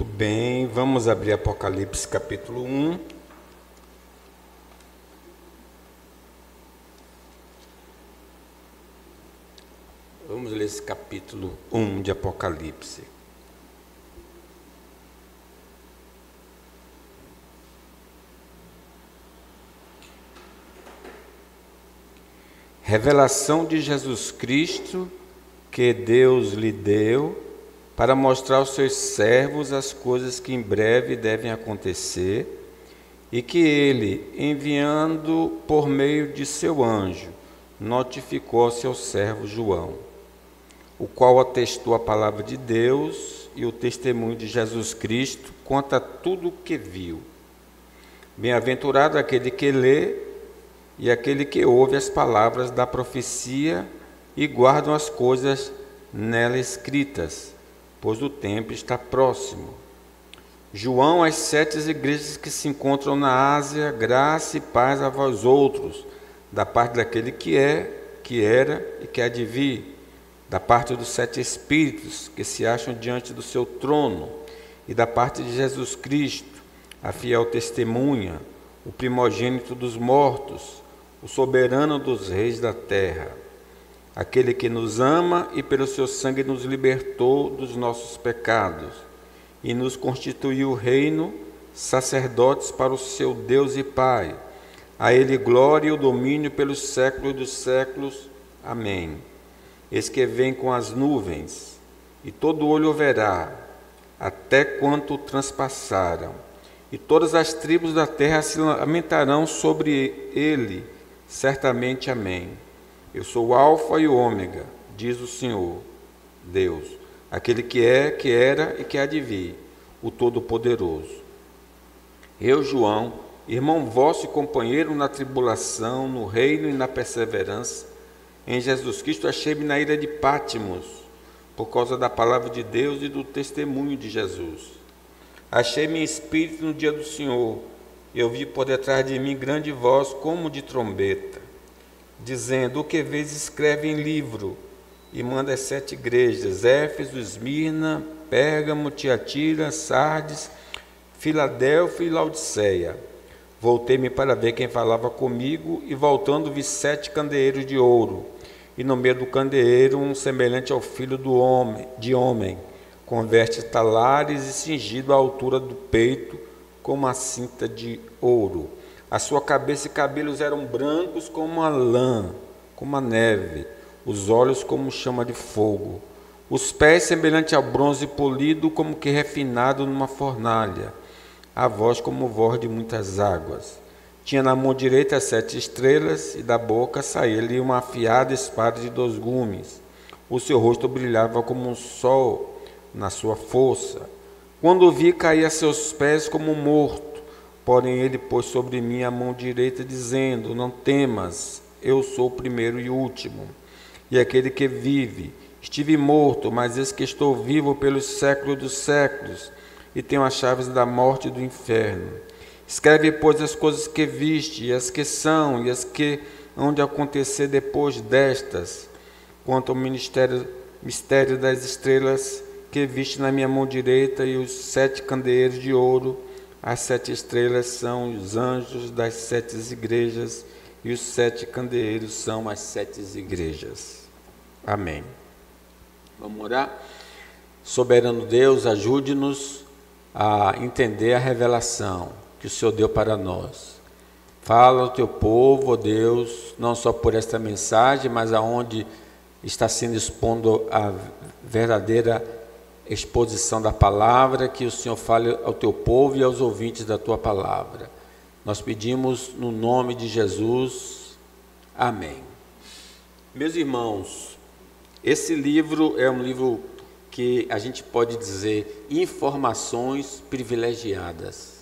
Muito bem, vamos abrir Apocalipse capítulo 1. Vamos ler esse capítulo 1 de Apocalipse. Revelação de Jesus Cristo que Deus lhe deu para mostrar aos seus servos as coisas que em breve devem acontecer e que ele, enviando por meio de seu anjo, notificou ao seu servo João, o qual atestou a palavra de Deus e o testemunho de Jesus Cristo quanto a tudo o que viu. Bem-aventurado aquele que lê e aquele que ouve as palavras da profecia e guardam as coisas nela escritas, pois o tempo está próximo. João, às 7 igrejas que se encontram na Ásia, graça e paz a vós outros, da parte daquele que é, que era e que há de vir, da parte dos 7 Espíritos que se acham diante do seu trono, e da parte de Jesus Cristo, a fiel testemunha, o primogênito dos mortos, o soberano dos reis da terra, aquele que nos ama e pelo seu sangue nos libertou dos nossos pecados e nos constituiu reino, sacerdotes para o seu Deus e Pai. A ele glória e o domínio pelos séculos dos séculos. Amém. Eis que vem com as nuvens, e todo olho o verá, até quanto o transpassaram, e todas as tribos da terra se lamentarão sobre ele, certamente. Amém. Eu sou o Alfa e o Ômega, diz o Senhor, Deus, aquele que é, que era e que há de vir, o Todo-Poderoso. Eu, João, irmão vosso e companheiro na tribulação, no reino e na perseverança, em Jesus Cristo achei-me na ilha de Pátimos, por causa da palavra de Deus e do testemunho de Jesus. Achei-me em espírito no dia do Senhor, e ouvi por detrás de mim grande voz como de trombeta, dizendo: o que vês escreve em livro, e manda às 7 igrejas, Éfeso, Esmirna, Pérgamo, Tiatira, Sardes, Filadélfia e Laodiceia. Voltei-me para ver quem falava comigo, e voltando vi 7 candeeiros de ouro, e no meio do candeeiro um semelhante ao filho de homem, com vestes talares e cingido à altura do peito com uma cinta de ouro. A sua cabeça e cabelos eram brancos como a lã, como a neve, os olhos como chama de fogo, os pés semelhante ao bronze polido, como que refinado numa fornalha, a voz como voz de muitas águas. Tinha na mão direita as 7 estrelas, e da boca saía-lhe uma afiada espada de 2 gumes. O seu rosto brilhava como um sol na sua força. Quando o vi, caí a seus pés como morto. Porém ele pôs sobre mim a mão direita, dizendo: não temas, eu sou o primeiro e o último, e aquele que vive. Estive morto, mas eis que estou vivo pelos séculos dos séculos, e tenho as chaves da morte e do inferno. Escreve, pois, as coisas que viste, e as que são, e as que hão de acontecer depois destas, quanto ao mistério das estrelas que viste na minha mão direita, e os 7 candeeiros de ouro. As 7 estrelas são os anjos das 7 igrejas, e os 7 candeeiros são as 7 igrejas. Amém. Vamos orar? Soberano Deus, ajude-nos a entender a revelação que o Senhor deu para nós. Fala ao teu povo, ó Deus, não só por esta mensagem, mas aonde está sendo expondo a verdadeira exposição da palavra, que o Senhor fale ao teu povo e aos ouvintes da tua palavra. Nós pedimos no nome de Jesus. Amém. Meus irmãos, esse livro é um livro que a gente pode dizer informações privilegiadas.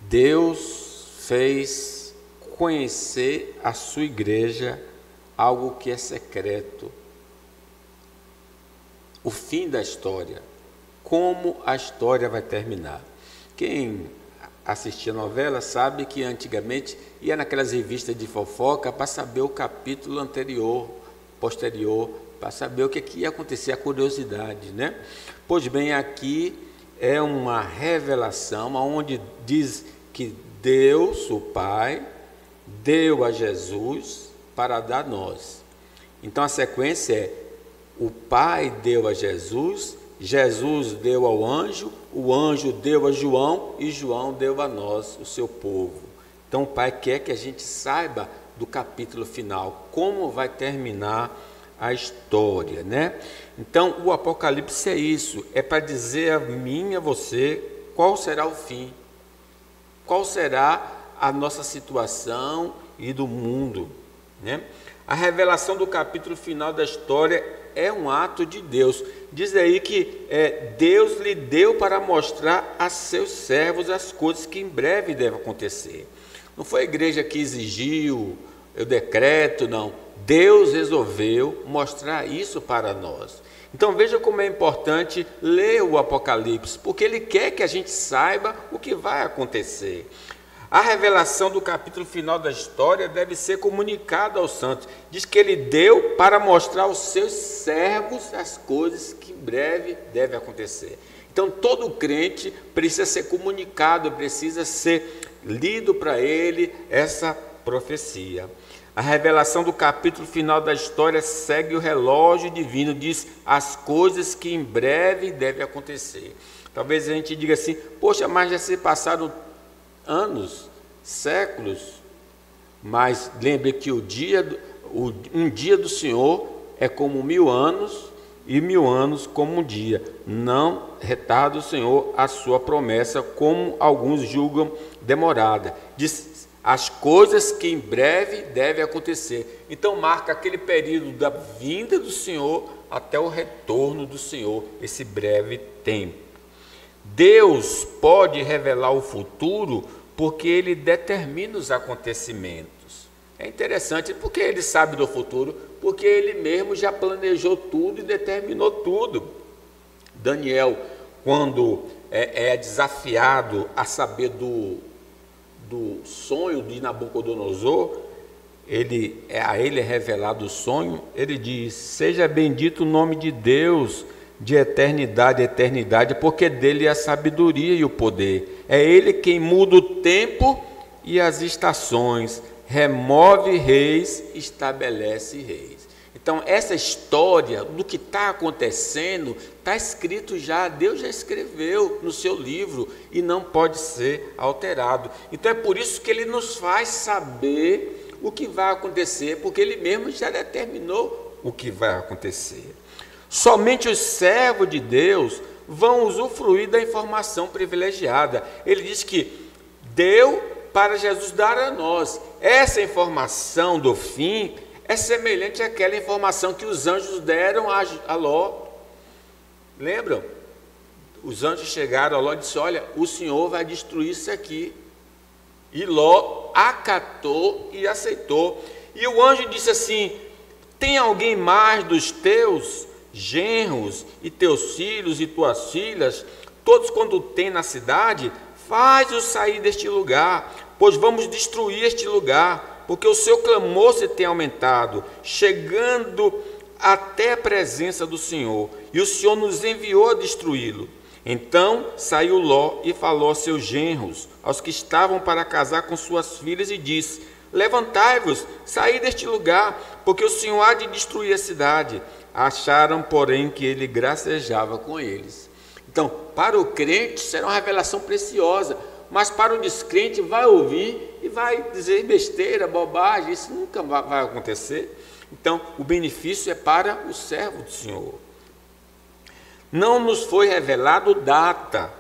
Deus fez conhecer a sua igreja algo que é secreto. O fim da história, como a história vai terminar. Quem assistia a novela sabe que antigamente ia naquelas revistas de fofoca para saber o capítulo anterior, posterior, para saber o que ia acontecer, a curiosidade, né? Pois bem, aqui é uma revelação onde diz que Deus, o Pai, deu a Jesus para dar a nós. Então a sequência é: o Pai deu a Jesus, Jesus deu ao anjo, o anjo deu a João e João deu a nós, o seu povo. Então o Pai quer que a gente saiba do capítulo final, como vai terminar a história, né? Então o Apocalipse é isso, é para dizer a mim e a você qual será o fim, qual será a nossa situação e do mundo, né? A revelação do capítulo final da história é um ato de Deus. Diz aí que Deus lhe deu para mostrar a seus servos as coisas que em breve devem acontecer. Não foi a igreja que exigiu o decreto, não. Deus resolveu mostrar isso para nós. Então veja como é importante ler o Apocalipse, porque ele quer que a gente saiba o que vai acontecer. A revelação do capítulo final da história deve ser comunicada aos santos. Diz que ele deu para mostrar aos seus servos as coisas que em breve devem acontecer. Então todo crente precisa ser comunicado, precisa ser lido para ele essa profecia. A revelação do capítulo final da história segue o relógio divino, diz as coisas que em breve devem acontecer. Talvez a gente diga assim: poxa, mas já se passaram anos, séculos, mas lembre que um dia do Senhor é como 1000 anos, e 1000 anos como um dia. Não retarda o Senhor a sua promessa, como alguns julgam demorada. Diz as coisas que em breve devem acontecer. Então marca aquele período da vinda do Senhor até o retorno do Senhor, esse breve tempo. Deus pode revelar o futuro porque ele determina os acontecimentos. É interessante, porque ele sabe do futuro, porque ele mesmo já planejou tudo e determinou tudo. Daniel, quando é desafiado a saber do sonho de Nabucodonosor, a ele é revelado o sonho, ele diz: seja bendito o nome de Deus, de eternidade a eternidade, porque dele é a sabedoria e o poder. É ele quem muda o tempo e as estações, remove reis, estabelece reis. Então essa história do que está acontecendo está escrito já, Deus já escreveu no seu livro e não pode ser alterado. Então é por isso que ele nos faz saber o que vai acontecer, porque ele mesmo já determinou o que vai acontecer. Somente os servos de Deus vão usufruir da informação privilegiada. Ele diz que deu para Jesus dar a nós. Essa informação do fim é semelhante àquela informação que os anjos deram a Ló. Lembram? Os anjos chegaram a Ló e disseram: olha, o Senhor vai destruir isso aqui. E Ló acatou e aceitou. E o anjo disse assim: tem alguém mais dos teus genros e teus filhos e tuas filhas, todos quando tem na cidade, faz-os sair deste lugar, pois vamos destruir este lugar, porque o seu clamor se tem aumentado, chegando até a presença do Senhor, e o Senhor nos enviou a destruí-lo. Então saiu Ló e falou aos seus genros, aos que estavam para casar com suas filhas, e disse: levantai-vos, saí deste lugar, porque o Senhor há de destruir a cidade. Acharam, porém, que ele gracejava com eles. Então, para o crente será uma revelação preciosa, mas para o descrente vai ouvir e vai dizer besteira, bobagem, isso nunca vai acontecer. Então, o benefício é para o servo do Senhor. Não nos foi revelado data,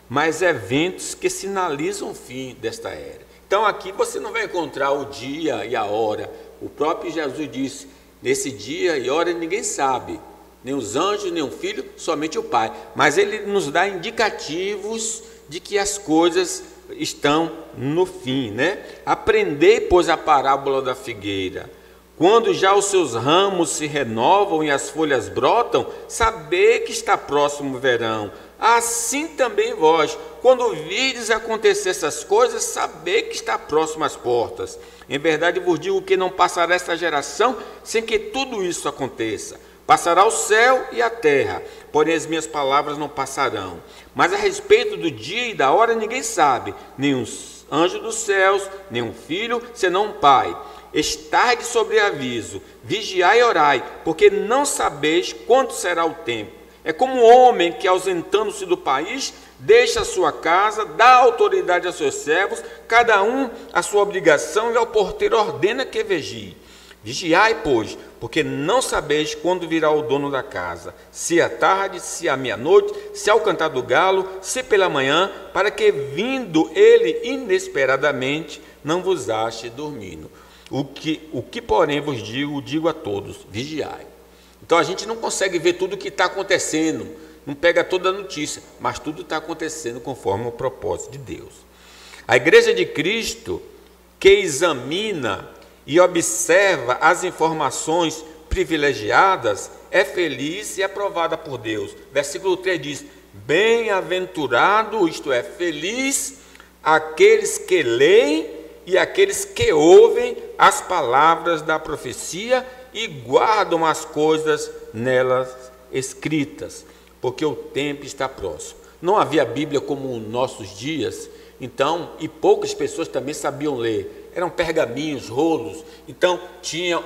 mas eventos que sinalizam o fim desta era. Então, aqui você não vai encontrar o dia e a hora. O próprio Jesus disse: nesse dia e hora ninguém sabe, nem os anjos, nem o Filho, somente o Pai. Mas ele nos dá indicativos de que as coisas estão no fim, né? Aprendei, pois, a parábola da figueira. Quando já os seus ramos se renovam e as folhas brotam, sabei que está próximo o verão. Assim também vós, quando virdes acontecer essas coisas, sabei que está próximo às portas. Em verdade vos digo que não passará esta geração sem que tudo isso aconteça. Passará o céu e a terra, porém as minhas palavras não passarão. Mas a respeito do dia e da hora ninguém sabe, nem os anjos dos céus, nem um filho, senão um pai. Estai de sobreaviso, vigiai e orai, porque não sabeis quando será o tempo. É como um homem que, ausentando-se do país, deixa a sua casa, dá autoridade a seus servos, cada um a sua obrigação, e ao porteiro ordena que vigie. Vigiai, pois, porque não sabeis quando virá o dono da casa, se à tarde, se à meia-noite, se ao cantar do galo, se pela manhã, para que, vindo ele inesperadamente, não vos ache dormindo. O que porém vos digo a todos, vigiai. Então a gente não consegue ver tudo o que está acontecendo, não pega toda a notícia, mas tudo está acontecendo conforme o propósito de Deus. A Igreja de Cristo, que examina e observa as informações privilegiadas, é feliz e aprovada por Deus. Versículo 3 diz: bem-aventurado, isto é, feliz, aqueles que leem e aqueles que ouvem as palavras da profecia e guardam as coisas nelas escritas, porque o tempo está próximo. Não havia Bíblia como nos nossos dias, então, e poucas pessoas também sabiam ler. Eram pergaminhos, rolos. Então, tinha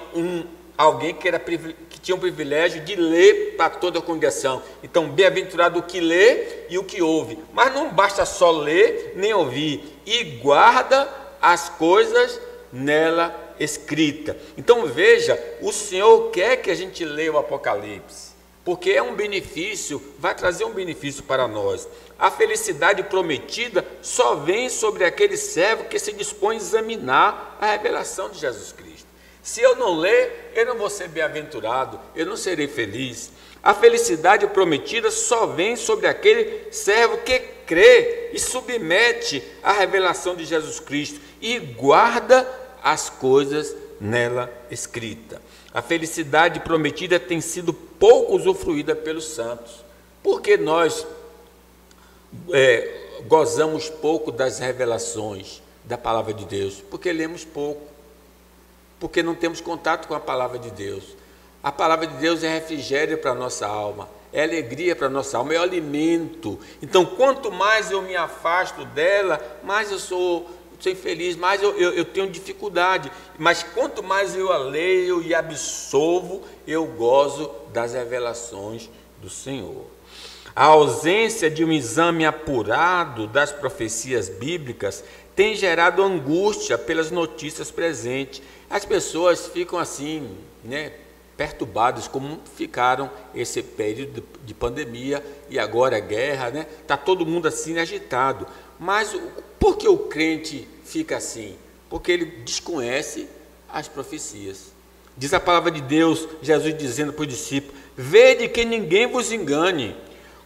alguém que tinha o privilégio de ler para toda a congregação. Então, bem-aventurado o que lê e o que ouve. Mas não basta só ler nem ouvir, e guarda as coisas nela escrita. Então veja, o Senhor quer que a gente leia o Apocalipse, porque é um benefício, vai trazer um benefício para nós. A felicidade prometida só vem sobre aquele servo que se dispõe a examinar a revelação de Jesus Cristo. Se eu não ler, eu não vou ser bem-aventurado, eu não serei feliz. A felicidade prometida só vem sobre aquele servo que crê e submete à revelação de Jesus Cristo e guarda as coisas nela escrita. A felicidade prometida tem sido pouco usufruída pelos santos, porque nós gozamos pouco das revelações da palavra de Deus, porque lemos pouco, porque não temos contato com a palavra de Deus. A palavra de Deus é refrigério para a nossa alma, é alegria para a nossa alma, é alimento. Então, quanto mais eu me afasto dela, mais eu sou infeliz, mais eu tenho dificuldade. Mas quanto mais eu a leio e absolvo, eu gozo das revelações do Senhor. A ausência de um exame apurado das profecias bíblicas tem gerado angústia pelas notícias presentes. As pessoas ficam assim, perturbadas, como ficaram esse período de pandemia e agora a guerra, está todo mundo assim agitado. Mas por que o crente fica assim? Porque ele desconhece as profecias. Diz a palavra de Deus, Jesus dizendo para os discípulos: vede que ninguém vos engane.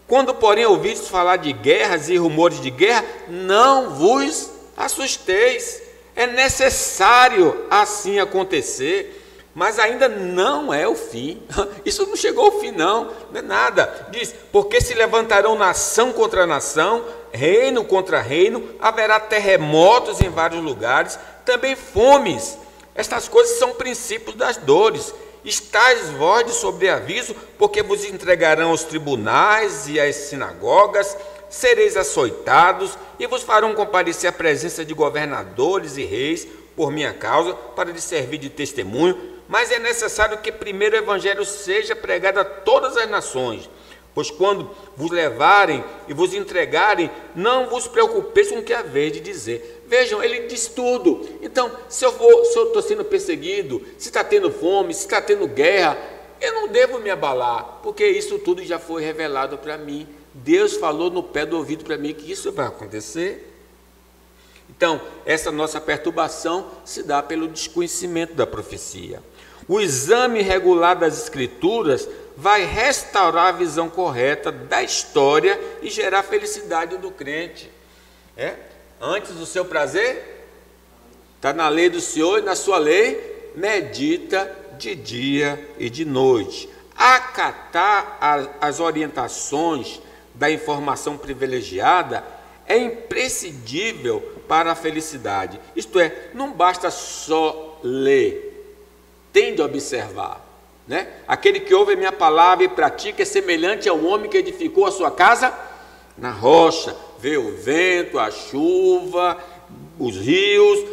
Quando, porém, ouvides falar de guerras e rumores de guerra, não vos assusteis. É necessário assim acontecer, mas ainda não é o fim. Isso não chegou ao fim, não é nada. Diz: porque se levantarão nação contra nação, reino contra reino, haverá terremotos em vários lugares, também fomes. Estas coisas são princípios das dores. Estais vós de sobreaviso, porque vos entregarão aos tribunais e às sinagogas, sereis açoitados e vos farão comparecer à presença de governadores e reis por minha causa, para lhes servir de testemunho. Mas é necessário que primeiro o evangelho seja pregado a todas as nações. Pois quando vos levarem e vos entregarem, não vos preocupeis com o que haveis de dizer. Vejam, ele diz tudo. Então, se eu estou sendo perseguido, se está tendo fome, se está tendo guerra, eu não devo me abalar, porque isso tudo já foi revelado para mim. Deus falou no pé do ouvido para mim que isso vai acontecer. Então, essa nossa perturbação se dá pelo desconhecimento da profecia. O exame regular das Escrituras vai restaurar a visão correta da história e gerar felicidade do crente. Antes do seu prazer, está na lei do Senhor, e na sua lei medita de dia e de noite. Acatar as orientações da informação privilegiada é imprescindível para a felicidade. Isto é, não basta só ler, tem de observar. né? Aquele que ouve a minha palavra e pratica é semelhante ao homem que edificou a sua casa na rocha. Veio o vento, a chuva, os rios,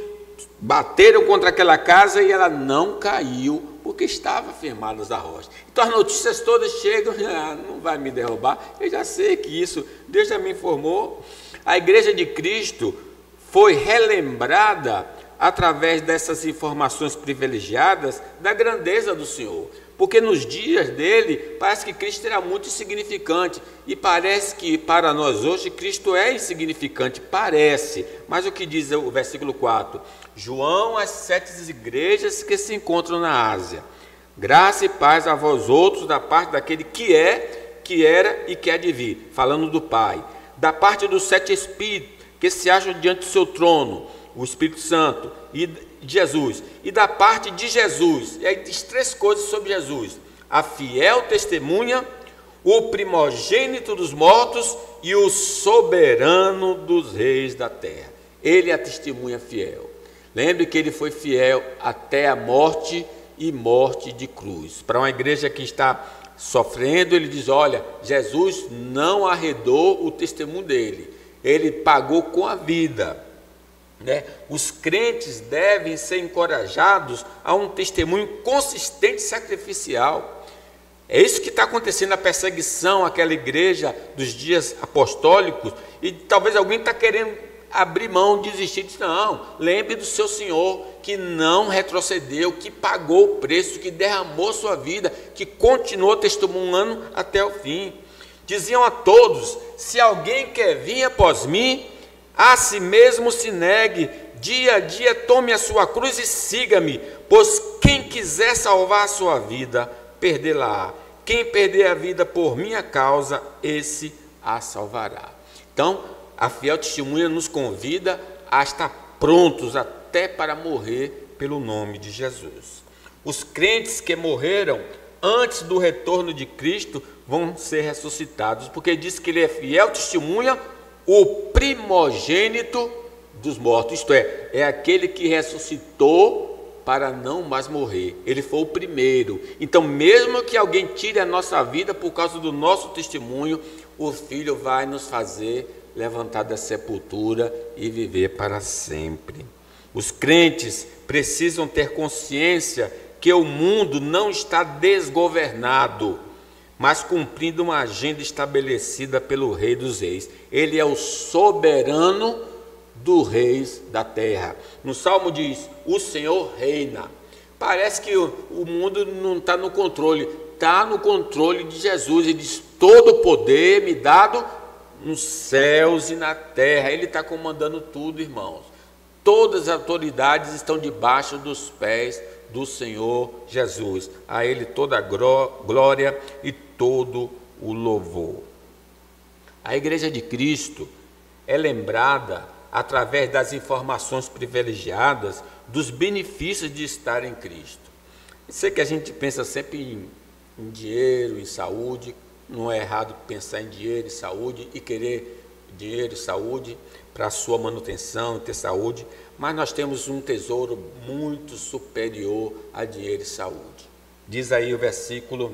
bateram contra aquela casa e ela não caiu, porque estava firmada na rocha. Então as notícias todas chegam, não vai me derrubar, eu já sei que isso, Deus já me informou. A igreja de Cristo foi relembrada através dessas informações privilegiadas da grandeza do Senhor. Porque nos dias dele, parece que Cristo era muito insignificante. E parece que para nós hoje, Cristo é insignificante. Parece. Mas o que diz o versículo 4? João, às 7 igrejas que se encontram na Ásia. Graça e paz a vós outros, da parte daquele que é, que era e que há de vir. Falando do Pai. Da parte dos 7 Espíritos que se acham diante do seu trono. O Espírito Santo e Jesus, e da parte de Jesus, e aí diz 3 coisas sobre Jesus: a fiel testemunha, o primogênito dos mortos e o soberano dos reis da terra. Ele é a testemunha fiel. Lembre que ele foi fiel até a morte e morte de cruz. Para uma igreja que está sofrendo, ele diz: olha, Jesus não arredou o testemunho dele, ele pagou com a vida. Os crentes devem ser encorajados a um testemunho consistente e sacrificial. É isso que está acontecendo na perseguição àquela igreja dos dias apostólicos, e talvez alguém está querendo abrir mão, desistir. Diz: não, lembre do seu Senhor, que não retrocedeu, que pagou o preço, que derramou sua vida, que continuou testemunhando até o fim. Diziam a todos: se alguém quer vir após mim, a si mesmo se negue, dia a dia tome a sua cruz e siga-me, pois quem quiser salvar a sua vida, perdê-la-á. Quem perder a vida por minha causa, esse a salvará. Então, a fiel testemunha nos convida a estar prontos até para morrer pelo nome de Jesus. Os crentes que morreram antes do retorno de Cristo vão ser ressuscitados, porque diz que ele é fiel testemunha, o primogênito dos mortos, isto é aquele que ressuscitou para não mais morrer. Ele foi o primeiro. Então, mesmo que alguém tire a nossa vida por causa do nosso testemunho, o Filho vai nos fazer levantar da sepultura e viver para sempre. Os crentes precisam ter consciência que o mundo não está desgovernado, mas cumprindo uma agenda estabelecida pelo Rei dos Reis. Ele é o soberano dos reis da terra. No Salmo diz: o Senhor reina. Parece que o mundo não está no controle. Está no controle de Jesus. Ele diz: todo o poder me dado nos céus e na terra. Ele está comandando tudo, irmãos. Todas as autoridades estão debaixo dos pés do Senhor Jesus. A Ele toda a glória e todo o louvor. A Igreja de Cristo é lembrada através das informações privilegiadas dos benefícios de estar em Cristo. Eu sei que a gente pensa sempre em dinheiro, em saúde. Não é errado pensar em dinheiro e saúde e querer dinheiro e saúde para a sua manutenção e ter saúde, mas nós temos um tesouro muito superior a dinheiro e saúde. Diz aí o versículo,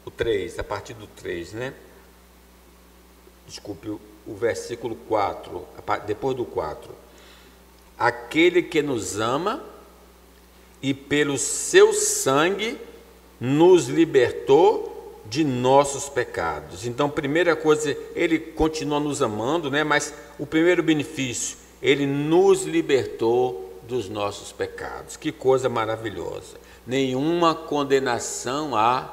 o 3, a partir do 3, Desculpe, o versículo 4, depois do 4. Aquele que nos ama e pelo seu sangue nos libertou de nossos pecados. Então, primeira coisa, ele continua nos amando, mas o primeiro benefício, ele nos libertou dos nossos pecados. Que coisa maravilhosa. Nenhuma condenação há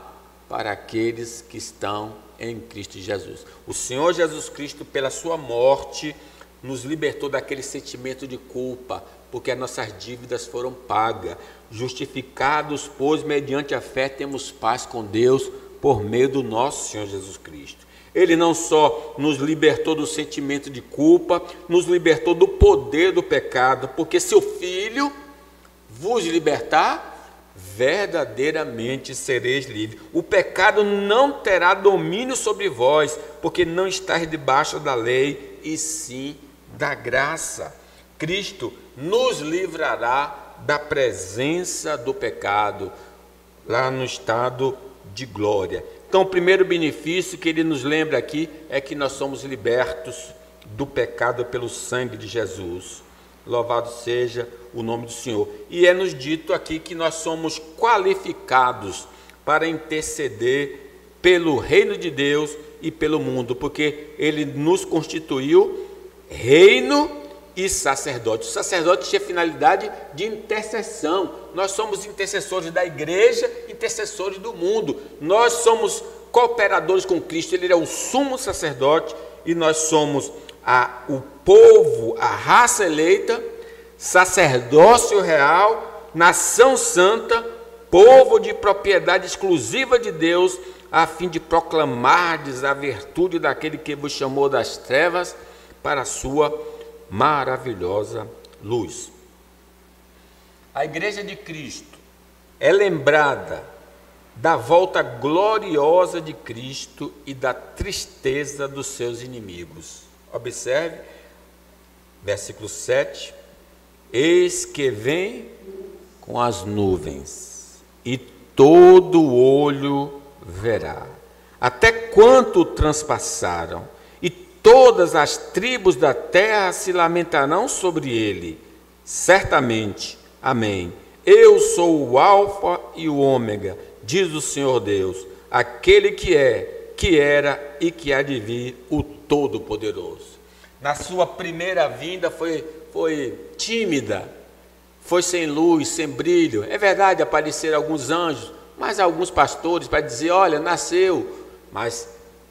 para aqueles que estão em Cristo Jesus. O Senhor Jesus Cristo, pela sua morte, nos libertou daquele sentimento de culpa, porque as nossas dívidas foram pagas. Justificados, pois, mediante a fé, temos paz com Deus por meio do nosso Senhor Jesus Cristo. Ele não só nos libertou do sentimento de culpa, nos libertou do poder do pecado, porque se o Filho vos libertar, verdadeiramente sereis livres. O pecado não terá domínio sobre vós, porque não estáis debaixo da lei, e sim da graça. Cristo nos livrará da presença do pecado, lá no estado de glória. Então, o primeiro benefício que ele nos lembra aqui é que nós somos libertos do pecado pelo sangue de Jesus. Louvado seja o nome do Senhor. E é nos dito aqui que nós somos qualificados para interceder pelo reino de Deus e pelo mundo, porque ele nos constituiu reino e sacerdote. O sacerdote tinha finalidade de intercessão. Nós somos intercessores da igreja, intercessores do mundo. Nós somos cooperadores com Cristo. Ele é o sumo sacerdote e nós somos o povo, a raça eleita, sacerdócio real, nação santa, povo de propriedade exclusiva de Deus, a fim de proclamardes a virtude daquele que vos chamou das trevas para a sua maravilhosa luz. A igreja de Cristo é lembrada da volta gloriosa de Cristo e da tristeza dos seus inimigos. Observe, versículo 7, eis que vem com as nuvens, e todo olho verá, até quanto transpassaram, e todas as tribos da terra se lamentarão sobre ele. Certamente, amém. Eu sou o Alfa e o Ômega, diz o Senhor Deus, aquele que é, que era e que há de vir, o Todo-Poderoso. Na sua primeira vinda foi tímida, foi sem luz, sem brilho. É verdade, apareceram alguns anjos, mas alguns pastores para dizer, olha, nasceu. Mas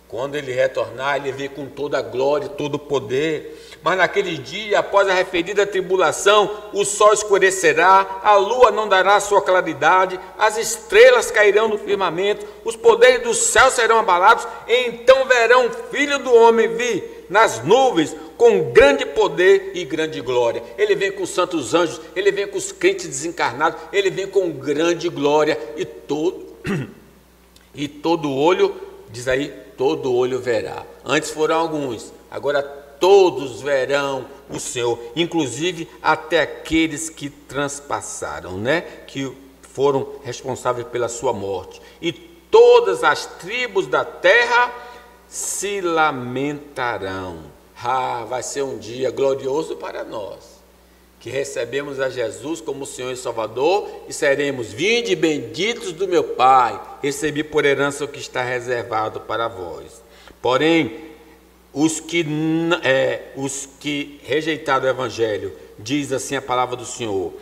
quando ele retornar, ele vem com toda a glória, todo o poder. Mas naquele dia, após a referida tribulação, o sol escurecerá, a lua não dará sua claridade, as estrelas cairão no firmamento, os poderes do céu serão abalados, e então verão o Filho do Homem vir nas nuvens com grande poder e grande glória. Ele vem com os santos anjos, ele vem com os crentes desencarnados, ele vem com grande glória, e todo olho, diz aí, todo olho verá. Antes foram alguns, agora todos verão o Senhor, inclusive até aqueles que transpassaram, né? Que foram responsáveis pela sua morte. E todas as tribos da terra se lamentarão. Vai ser um dia glorioso para nós, que recebemos a Jesus como Senhor e Salvador, e seremos: vinde benditos do meu Pai, recebi por herança o que está reservado para vós. Porém, os que rejeitaram o Evangelho, diz assim a palavra do Senhor: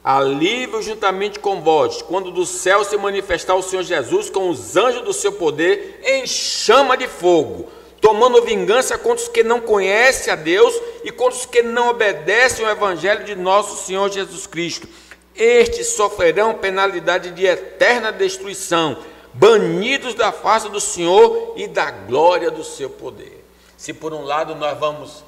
alívio juntamente com vós, quando do céu se manifestar o Senhor Jesus com os anjos do seu poder em chama de fogo, tomando vingança contra os que não conhecem a Deus e contra os que não obedecem ao Evangelho de nosso Senhor Jesus Cristo. Estes sofrerão penalidade de eterna destruição, banidos da face do Senhor e da glória do seu poder. Se por um lado nós vamos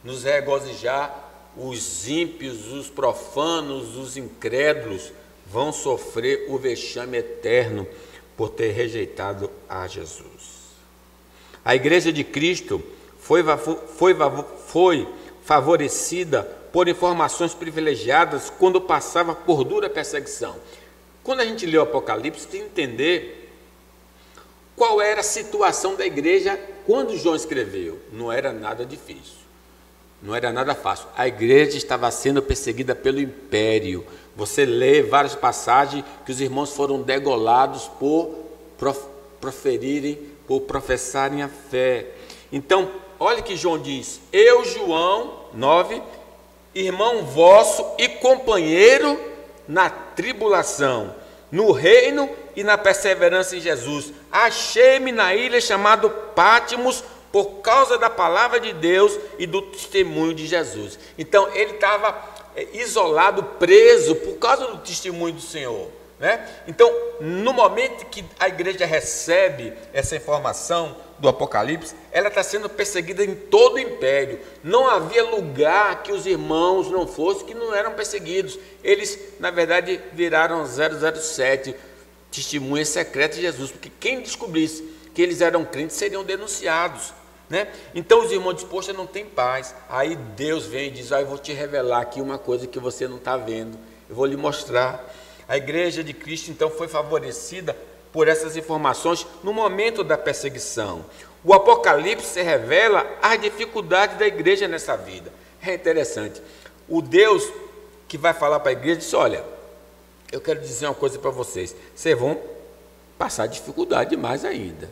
nos regozijar, os ímpios, os profanos, os incrédulos vão sofrer o vexame eterno por ter rejeitado a Jesus. A igreja de Cristo foi favorecida por informações privilegiadas quando passava por dura perseguição. Quando a gente lê o Apocalipse, tem que entender qual era a situação da igreja quando João escreveu. Não era nada difícil, não era nada fácil. A igreja estava sendo perseguida pelo império. Você lê várias passagens que os irmãos foram degolados por professarem a fé. Então, olha que João diz: eu, João 9, irmão vosso e companheiro na tribulação, no reino e na perseverança em Jesus, achei-me na ilha chamada Pátimos por causa da palavra de Deus e do testemunho de Jesus. Então ele estava isolado, preso por causa do testemunho do Senhor, né? Então, no momento que a igreja recebe essa informação do Apocalipse, ela está sendo perseguida em todo o império. Não havia lugar que os irmãos não fossem, que não eram perseguidos. Eles, na verdade, viraram 007, testemunhas secretas de Jesus, porque quem descobrisse que eles eram crentes seriam denunciados, né? Então os irmãos dizem: poxa, não tem paz. Aí Deus vem e diz: eu vou te revelar aqui uma coisa que você não está vendo. Eu vou lhe mostrar. A igreja de Cristo, então, foi favorecida por essas informações no momento da perseguição. O Apocalipse revela as dificuldades da igreja nessa vida. É interessante. O Deus que vai falar para a igreja disse: olha, eu quero dizer uma coisa para vocês. Vocês vão passar dificuldade mais ainda.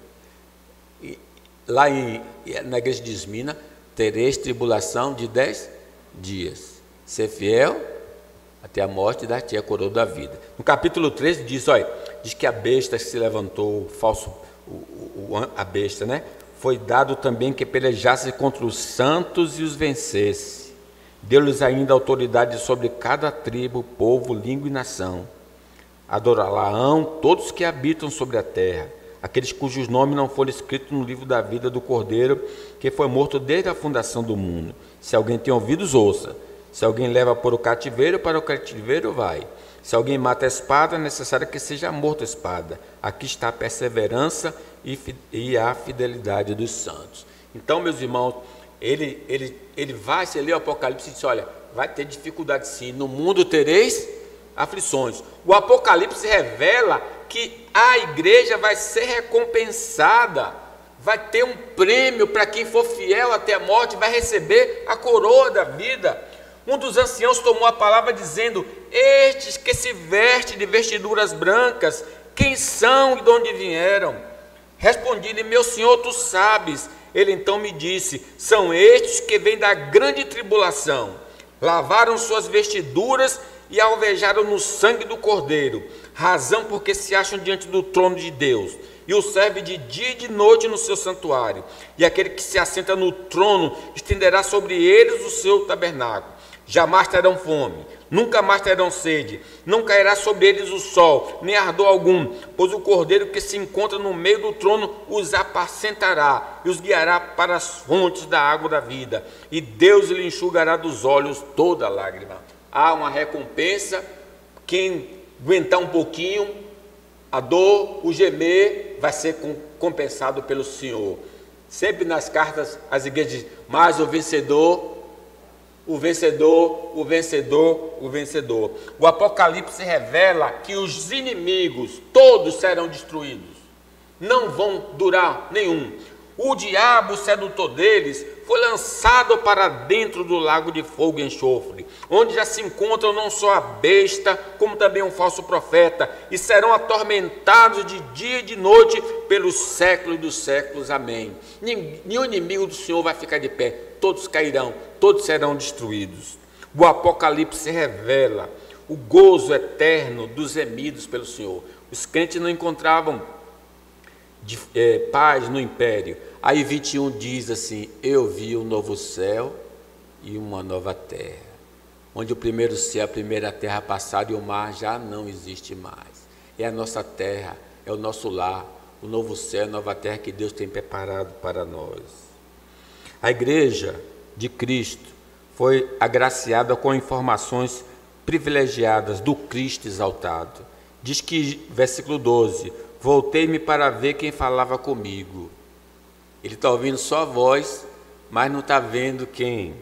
E lá na igreja de Esmina, tereis tribulação de 10 dias. Ser fiel até a morte, dar-te a coroa da vida. No capítulo 13 diz, olha, diz que a besta que se levantou, o falso, a besta, né? Foi dado também que pelejasse contra os santos e os vencesse. Deu-lhes ainda autoridade sobre cada tribo, povo, língua e nação. Adorá-la-ão todos que habitam sobre a terra, aqueles cujos nomes não foram escritos no livro da vida do Cordeiro, que foi morto desde a fundação do mundo. Se alguém tem ouvidos, ouça. Se alguém leva para o cativeiro vai. Se alguém mata a espada, é necessário que seja morto a espada. Aqui está a perseverança e a fidelidade dos santos. Então, meus irmãos, ele vai, se ler o Apocalipse e diz, olha, vai ter dificuldade sim, no mundo tereis aflições. O Apocalipse revela que a igreja vai ser recompensada, vai ter um prêmio para quem for fiel até a morte, vai receber a coroa da vida. Um dos anciãos tomou a palavra dizendo, estes que se vestem de vestiduras brancas, quem são e de onde vieram? Respondi-lhe, meu senhor, tu sabes. Ele então me disse, são estes que vêm da grande tribulação, lavaram suas vestiduras e alvejaram no sangue do Cordeiro, razão porque se acham diante do trono de Deus, e o serve de dia e de noite no seu santuário, e aquele que se assenta no trono estenderá sobre eles o seu tabernáculo. Jamais terão fome, nunca mais terão sede, não cairá sobre eles o sol, nem ardor algum, pois o Cordeiro que se encontra no meio do trono os apacentará e os guiará para as fontes da água da vida, e Deus lhe enxugará dos olhos toda lágrima. Há uma recompensa, quem aguentar um pouquinho, a dor, o gemer, vai ser compensado pelo Senhor. Sempre nas cartas as igrejas dizem, mas o vencedor, o vencedor, o vencedor, o vencedor. O Apocalipse revela que os inimigos todos serão destruídos, não vão durar nenhum. O diabo, o sedutor deles, foi lançado para dentro do lago de fogo e enxofre, onde já se encontram não só a besta, como também um falso profeta, e serão atormentados de dia e de noite pelos séculos dos séculos. Amém. Nenhum inimigo do Senhor vai ficar de pé, todos cairão, todos serão destruídos. O Apocalipse revela o gozo eterno dos remidos pelo Senhor. Os crentes não encontravam paz no império. Aí 21 diz assim, eu vi um novo céu e uma nova terra, onde o primeiro céu, a primeira terra passaram e o mar já não existe mais. É a nossa terra, é o nosso lar, o novo céu, a nova terra que Deus tem preparado para nós. A igreja de Cristo foi agraciada com informações privilegiadas do Cristo exaltado. Diz que, versículo 12, voltei-me para ver quem falava comigo. Ele está ouvindo só a voz, mas não está vendo quem.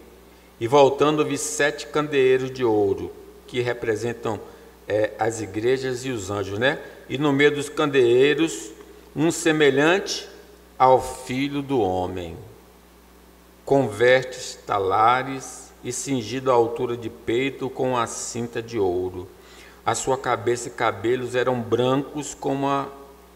E voltando, vi 7 candeeiros de ouro, que representam as igrejas e os anjos, né? E no meio dos candeeiros, um semelhante ao Filho do Homem, com vestes talares e cingido à altura de peito com a cinta de ouro. A sua cabeça e cabelos eram brancos como a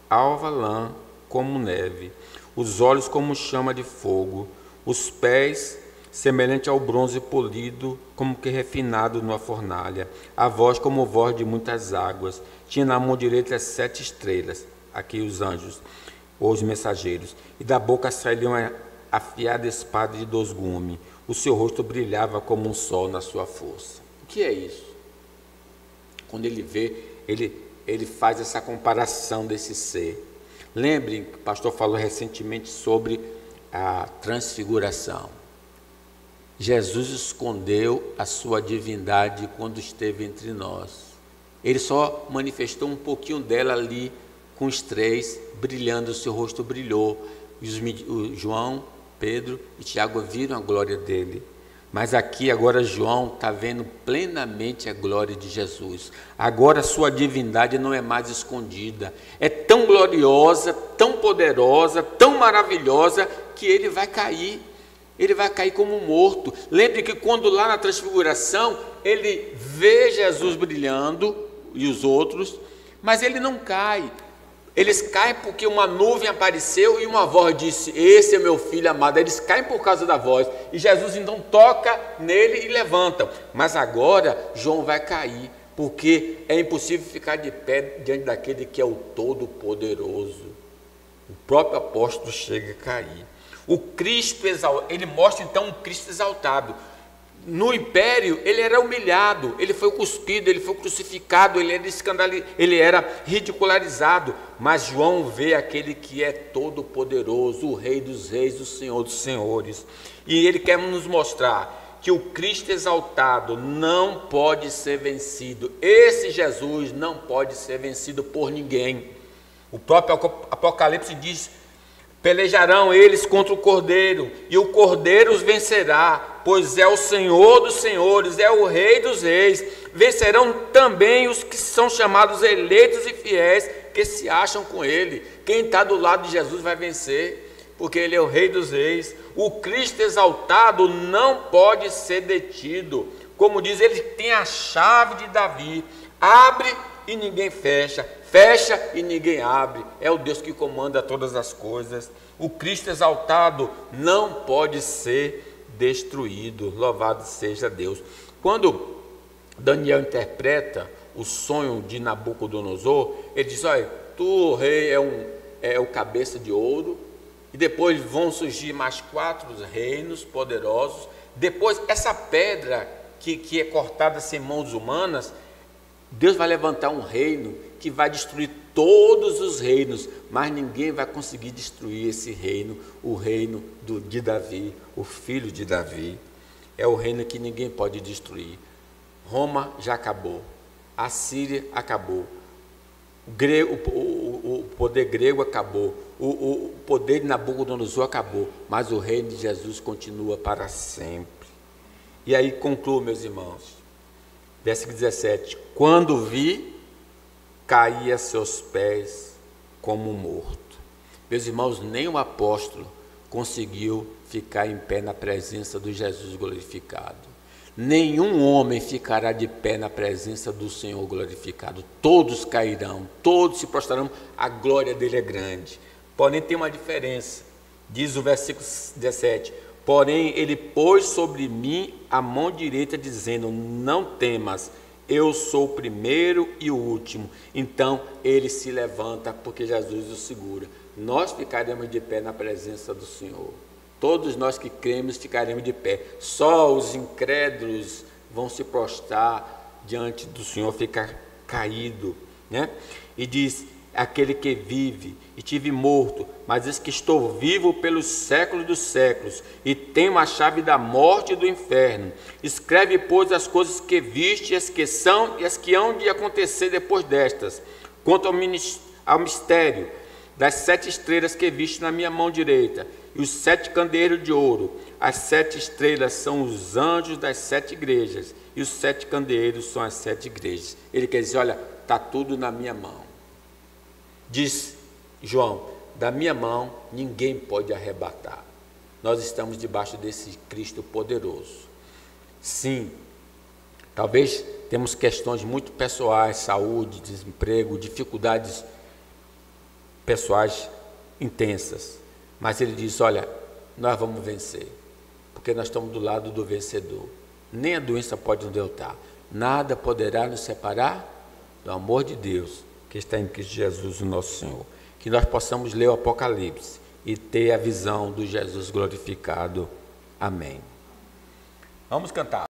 alva lã, como neve, os olhos como chama de fogo, os pés semelhante ao bronze polido, como que refinado numa fornalha, a voz como voz de muitas águas. Tinha na mão direita 7 estrelas, aqui os anjos, ou os mensageiros, e da boca saía uma afiada espada de 2 gumes. O seu rosto brilhava como um sol na sua força. O que é isso? Quando ele vê, ele faz essa comparação desse ser. Lembrem que o pastor falou recentemente sobre a transfiguração. Jesus escondeu a sua divindade quando esteve entre nós. Ele só manifestou um pouquinho dela ali com os 3, brilhando, o seu rosto brilhou. E João, Pedro e Tiago viram a glória dele. Mas aqui agora João está vendo plenamente a glória de Jesus. Agora a sua divindade não é mais escondida. É tão gloriosa, tão poderosa, tão maravilhosa, que ele vai cair. Ele vai cair como morto. Lembre que quando lá na transfiguração, ele vê Jesus brilhando e os outros, mas ele não cai. Eles caem porque uma nuvem apareceu e uma voz disse: esse é meu filho amado. Eles caem por causa da voz. E Jesus então toca nele e levanta. Mas agora João vai cair, porque é impossível ficar de pé diante daquele que é o Todo-Poderoso. O próprio apóstolo chega a cair. O Cristo exaltado, ele mostra então um Cristo exaltado. No império ele era humilhado, ele foi cuspido, ele foi crucificado, ele era ridicularizado, mas João vê aquele que é todo poderoso, o Rei dos Reis, o Senhor dos Senhores, e ele quer nos mostrar que o Cristo exaltado não pode ser vencido. Esse Jesus não pode ser vencido por ninguém. O próprio Apocalipse diz: pelejarão eles contra o Cordeiro, e o Cordeiro os vencerá, pois é o Senhor dos senhores, é o Rei dos reis. Vencerão também os que são chamados eleitos e fiéis, que se acham com ele. Quem está do lado de Jesus vai vencer, porque ele é o Rei dos reis. O Cristo exaltado não pode ser detido. Como diz, ele tem a chave de Davi. Abre e ninguém fecha, fecha e ninguém abre. É o Deus que comanda todas as coisas. O Cristo exaltado não pode ser destruído. Louvado seja Deus. Quando Daniel interpreta o sonho de Nabucodonosor, ele diz: olha, tu, rei, é o cabeça de ouro, e depois vão surgir mais 4 reinos poderosos. Depois, essa pedra que é cortada sem mãos humanas, Deus vai levantar um reino que vai destruir todos os reinos, mas ninguém vai conseguir destruir esse reino, o reino de Davi, o filho de Davi. É o reino que ninguém pode destruir. Roma já acabou, a Síria acabou, o poder grego acabou, o poder de Nabucodonosor acabou, mas o reino de Jesus continua para sempre. E aí concluo, meus irmãos, versículo 17: quando vi, caí a seus pés como morto. Meus irmãos, nem o apóstolo conseguiu ficar em pé na presença do Jesus glorificado. Nenhum homem ficará de pé na presença do Senhor glorificado. Todos cairão, todos se prostrarão, a glória dele é grande. Porém tem uma diferença, diz o versículo 17: porém ele pôs sobre mim a mão direita, dizendo: não temas, eu sou o primeiro e o último. Então ele se levanta, porque Jesus o segura. Nós ficaremos de pé na presença do Senhor. Todos nós que cremos ficaremos de pé. Só os incrédulos vão se prostrar diante do Senhor, ficar caído, né? E diz: aquele que vive e tive morto, mas diz que estou vivo pelos séculos dos séculos, e tenho a chave da morte e do inferno. Escreve, pois, as coisas que viste, as que são e as que hão de acontecer depois destas. Quanto ao mistério das 7 estrelas que viste na minha mão direita, e os 7 candeeiros de ouro. As 7 estrelas são os anjos das 7 igrejas, e os 7 candeeiros são as 7 igrejas. Ele quer dizer: olha, está tudo na minha mão. Diz João: da minha mão ninguém pode arrebatar. Nós estamos debaixo desse Cristo poderoso. Sim, talvez temos questões muito pessoais, saúde, desemprego, dificuldades pessoais intensas, mas ele diz: olha, nós vamos vencer, porque nós estamos do lado do vencedor. Nem a doença pode nos derrotar, nada poderá nos separar do amor de Deus que está em Cristo Jesus, o nosso Senhor. Que nós possamos ler o Apocalipse e ter a visão do Jesus glorificado. Amém. Vamos cantar.